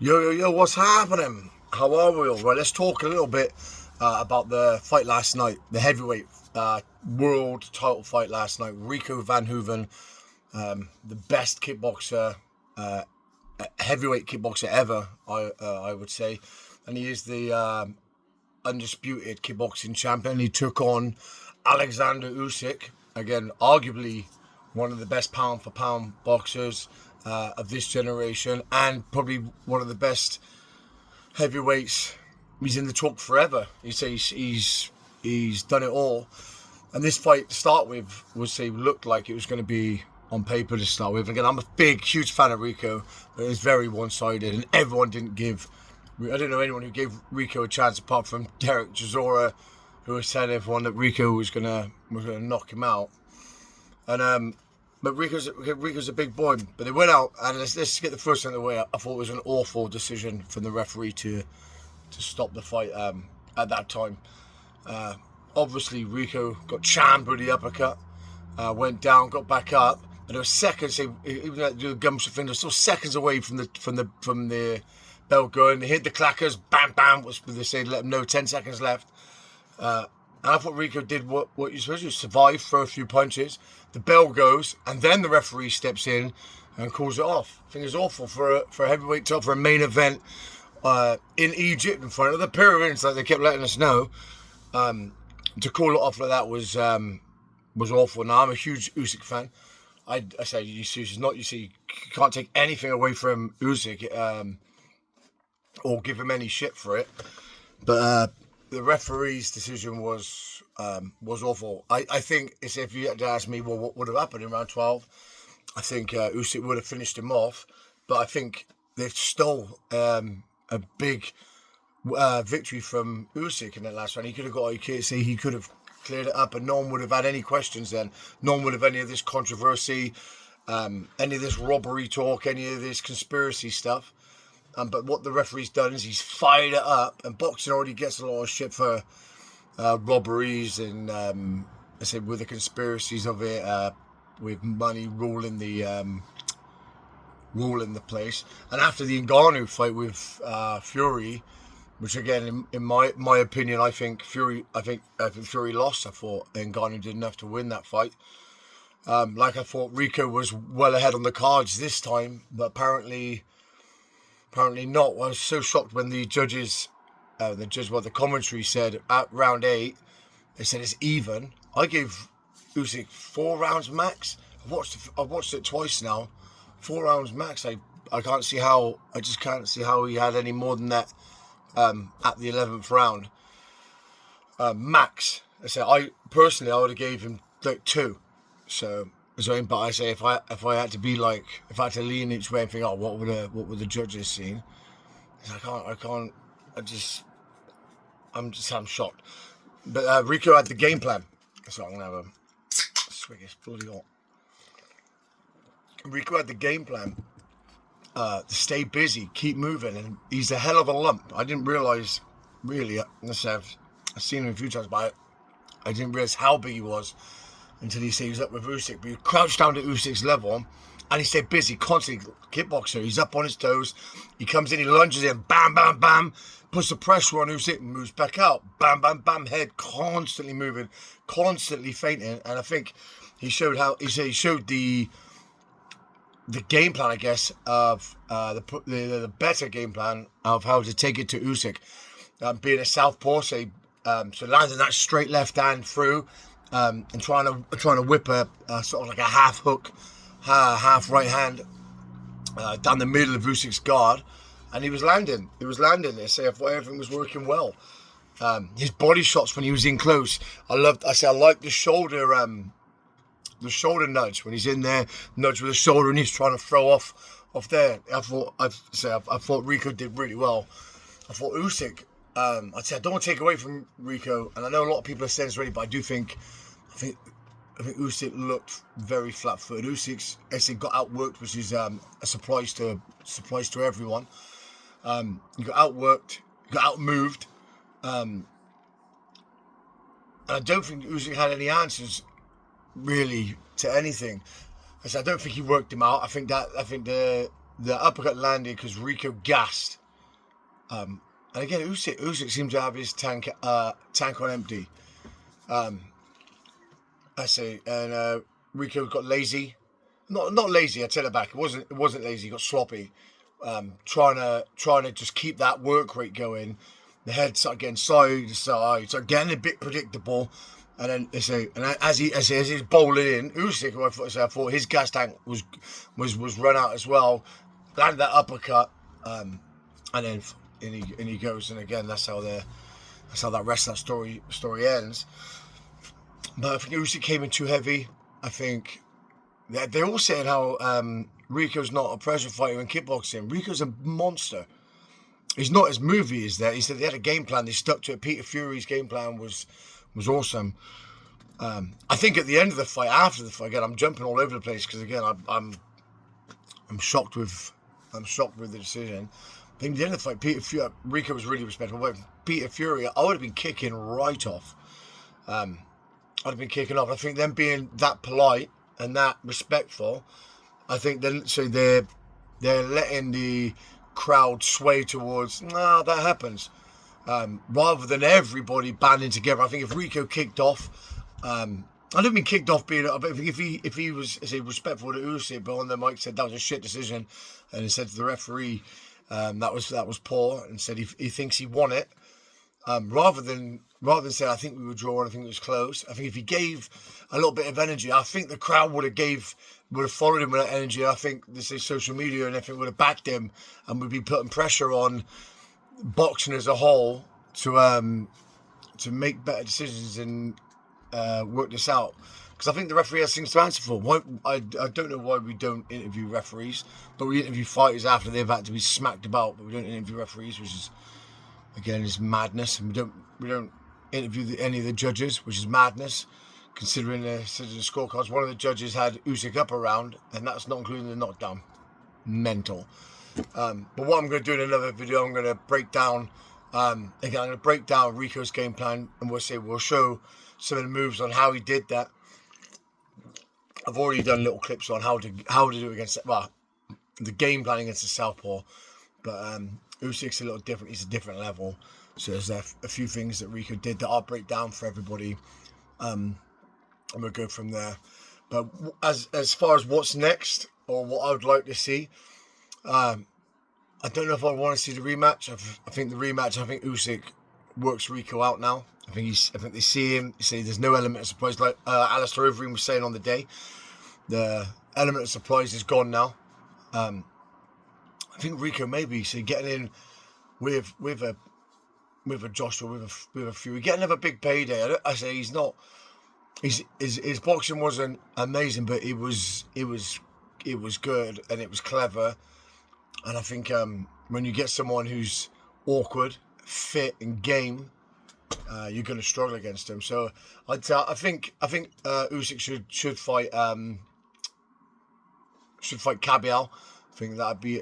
Yo, what's happening? How are we all? Right, let's talk a little bit about the fight last night, the heavyweight world title fight last night. Rico Verhoeven, the best kickboxer, uh, heavyweight kickboxer ever, I would say. And he is the undisputed kickboxing champion. He took on Alexander Usyk, again, arguably one of the best pound for pound boxers of this generation, and probably one of the best heavyweights. He's in the talk forever. He's done it all. And this fight to start with looked like it was going to be on paper to start with. Again, I'm a huge fan of Rico, but it was very one-sided, and everyone didn't give. I don't know anyone who gave Rico a chance apart from Derek Chisora, who was telling everyone that Rico was gonna knock him out. And but Rico's a big boy. But they went out, and let's get the first thing out of the way. I thought it was an awful decision from the referee to stop the fight at that time. Obviously, Rico got chambered with the uppercut, went down, got back up, and there were seconds. Even though the gums thing, there was still seconds away from the bell going. They hit the clackers, bam, bam. What they say? Let them know 10 seconds left. And I thought Rico did what you're supposed to: survive, throw a few punches. The bell goes, and then the referee steps in and calls it off. I think it's awful for a heavyweight title, for a main event in Egypt in front of the pyramids, like they kept letting us know. To call it off like that was awful. Now, I'm a huge Usyk fan. I say you can't take anything away from Usyk or give him any shit for it. But the referee's decision was awful. I think if you had to ask me, well, what would have happened in round 12? I think Usyk would have finished him off. But I think they've stole a big victory from Usyk in that last round. He could have cleared it up, and no one would have had any questions then. No one would have any of this controversy, any of this robbery talk, any of this conspiracy stuff. But what the referee's done is he's fired it up, and boxing already gets a lot of shit for robberies and I said with the conspiracies of it, with money ruling the place. And after the Ngannou fight with Fury, which again, in my opinion, I think Fury lost. I thought Ngannou did enough to win that fight. I thought Rico was well ahead on the cards this time, but apparently not. I was so shocked when the the commentary said at round 8, they said it's even. I gave Usyk 4 rounds max. I've watched it twice now. 4 rounds max. I just can't see how he had any more than that at the 11th round. Max. I personally would have gave him like 2. But I say if I had to lean each way and think, what would the judges seen? I'm shocked. But Rico had the game plan. So I'm gonna have a swig. It's bloody hot. Rico had the game plan to stay busy, keep moving, and he's a hell of a lump. I didn't realise really. I've seen him a few times, but I didn't realise how big he was until he said he was up with Usyk. But he crouched down to Usyk's level, and he stayed busy, constantly. Kickboxer, he's up on his toes. He comes in, he lunges in, bam, bam, bam, puts the pressure on Usyk, and moves back out, bam, bam, bam. Head constantly moving, constantly feinting, and I think he showed the game plan, I guess, of the better game plan of how to take it to Usyk, being a southpaw, so landing that straight left hand through. And trying to whip a sort of like a half hook, half right hand down the middle of Usyk's guard, and he was landing. They say I thought everything was working well. His body shots when he was in close, I liked the shoulder nudge when he's in there, nudge with the shoulder, and he's trying to throw off there. I thought Rico did really well. I thought Usyk. I don't want to take away from Rico, and I know a lot of people are saying this already, but I think Usyk looked very flat-footed. Usyk got outworked, which is a surprise to everyone. He got outworked, got outmoved, and I don't think Usyk had any answers really to anything. I don't think he worked him out. I think the uppercut landed because Rico gassed. And again, Usyk seemed to have his tank on empty. I say, and Rico got lazy. Not lazy. I take it back. It wasn't lazy. He got sloppy. Trying to just keep that work rate going. The head started getting side to side, started getting a bit predictable. And then as he's bowling in, Usyk, who I thought his gas tank was run out as well. Landed that uppercut, and then he goes. And again, that's how that rest of that story ends. But I think Usyk came in too heavy. I think they're all saying how Rico's not a pressure fighter in kickboxing. Rico's a monster. He's not as movie as that. He said they had a game plan. They stuck to it. Peter Fury's game plan was awesome. I think at the end of the fight, after the fight, again, I'm jumping all over the place because again, I'm shocked with the decision. I think at the end of the fight, Rico was really respectful. But Peter Fury, I would have been kicking right off. I'd have been kicking off. I think them being that polite and that respectful, I think they're letting the crowd sway towards that happens, rather than everybody banding together. I think if Rico kicked off, I don't mean kicked off being, but if he was respectful to Usyk, but on the mic said that was a shit decision, and he said to the referee that was poor, and said he thinks he won it, rather than say I think we were drawn, I think it was close. I think if he gave a little bit of energy, I think the crowd would have followed him with that energy. I think social media and everything would have backed him, and would be putting pressure on boxing as a whole to make better decisions and work this out. Because I think the referee has things to answer for. I don't know why we don't interview referees, but we interview fighters after they've had to be smacked about. But we don't interview referees, which is again is madness. And we don't interview any of the judges, which is madness. Considering the scorecards, one of the judges had Usyk up around, and that's not including the knockdown. Mental. But what I'm going to do in another video, I'm going to break down. Again, I'm going to break down Rico's game plan, and we'll show some of the moves on how he did that. I've already done little clips on how to do it against the game plan against the southpaw, but Usyk's a little different. He's a different level. So there's a few things that Rico did that I'll break down for everybody. And we'll go from there. But as far as what's next, or what I would like to see, I don't know if I want to see the rematch. I think Usyk works Rico out now. I think they see him. You see, there's no element of surprise. Like Alistair Overeem was saying on the day, the element of surprise is gone now. I think Rico maybe getting in with a Joshua, with a Fury, get another big payday. I say he's not. His boxing wasn't amazing, but it was good and it was clever. And I think when you get someone who's awkward, fit, and game, you're going to struggle against him. So I think Usyk should fight Cabial. I think that'd be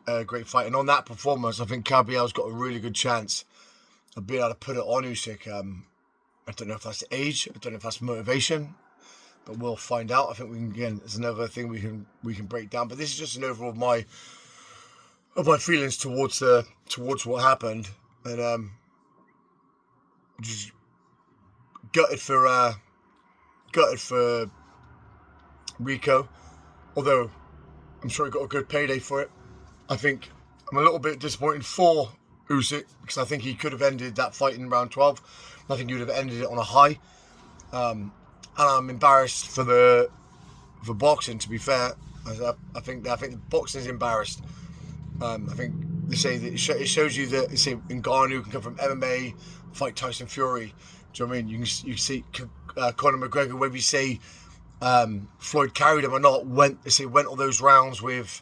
a great fight. And on that performance, I think Cabial's got a really good chance of being able to put it on Usyk. I don't know if that's age. I don't know if that's motivation, but we'll find out. I think there's another thing we can break down. But this is just an overall of my feelings towards what happened, and just gutted for Rico. Although I'm sure he got a good payday for it. I think I'm a little bit disappointed for Usyk because I think he could have ended that fight in round 12. I think he would have ended it on a high. And I'm embarrassed for boxing. To be fair, I think the boxing is embarrassed. I think they say that it shows you that Ngannou can come from MMA, fight Tyson Fury. Do you know what I mean? You see Conor McGregor, whether you say Floyd carried him or not, went all those rounds with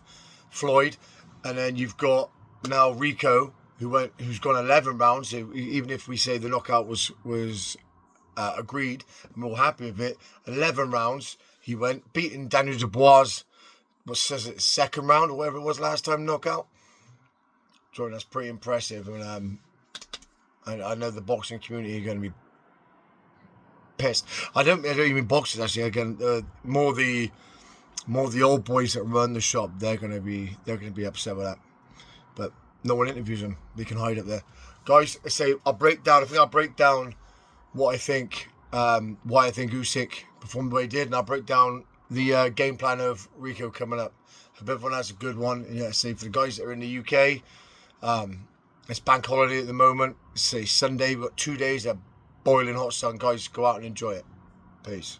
Floyd, and then you've got now Rico who's gone 11 rounds. So even if we say the knockout was agreed, and we're all happy with it, 11 rounds he went, beating Daniel Dubois. What says it, second round or whatever it was last time knockout. Jordan, that's pretty impressive, and I know the boxing community are going to be pissed. I don't even mean boxers actually. Again, more the more of the old boys that run the shop, they're gonna be upset with that. But no one interviews them. They can hide up there. Guys, I think I'll break down what I think, why I think Usyk performed the way he did, and I'll break down the game plan of Rico coming up. I hope everyone has a good one. And yeah, say for the guys that are in the UK, it's bank holiday at the moment. Say Sunday, we've got 2 days of boiling hot sun. Guys, go out and enjoy it. Peace.